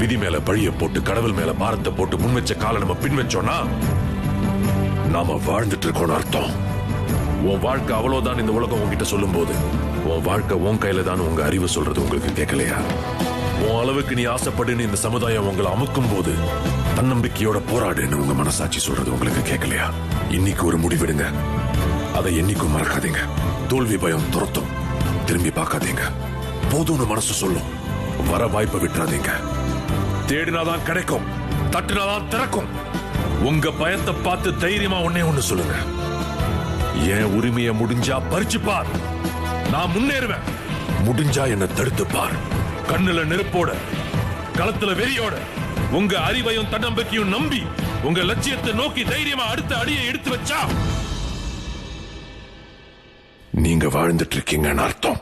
விதி மேல பழிய போட்டு கடவுள் மேல பாரத்தை போட்டு முன் வச்ச காலை நம்ம பின் வச்சோம்னா நாம வாழ்ந்துட்டு இருக்கோம்னு அர்த்தம். உன் வாழ்க்கை அவ்வளவுதான் இந்த உலகம் உங்ககிட்ட சொல்லும் போது உன் வாழ்க்கை உன் கையில தான் உங்க அறிவு சொல்றது உங்களுக்கு கேட்கலையா? உன் அளவுக்கு நீ ஆசைப்படுன்னு இந்த சமுதாயம் உங்களை அமுக்கும் போது தன்னம்பிக்கையோட போராடுன்னு உங்க மனசாட்சி சொல்றது உங்களுக்கு கேட்கலையா? இன்னைக்கு ஒரு முடிவெடுங்க. அதை என்னைக்கும் மறக்காதீங்க. தோல்வி பயம் துரத்தும், திரும்பி பார்க்காதீங்க. போதும்னு மனசு சொல்லும், வர வாய்ப்பை விட்டுறாதீங்க. தேடினாதான் கிடைக்கும், தட்டினாதான் திறக்கும். உங்க பயத்தை பார்த்து தைரியமா ஒண்ணு சொல்லுங்க, என் உரிமையை முடிஞ்சா பறிச்சு பார், நான் முன்னேறுவேன். முடிஞ்சா என்ன தடுத்து பார். கண்ணுல நெருப்போட, களத்துல வெறியோட, உங்க அறிவையும் தன்னம்பிக்கையும் நம்பி உங்க லட்சியத்தை நோக்கி தைரியமா அடுத்த அடியை எடுத்து வச்சா நீங்க வாழ்ந்துட்டு இருக்கீங்கன்னு அர்த்தம்.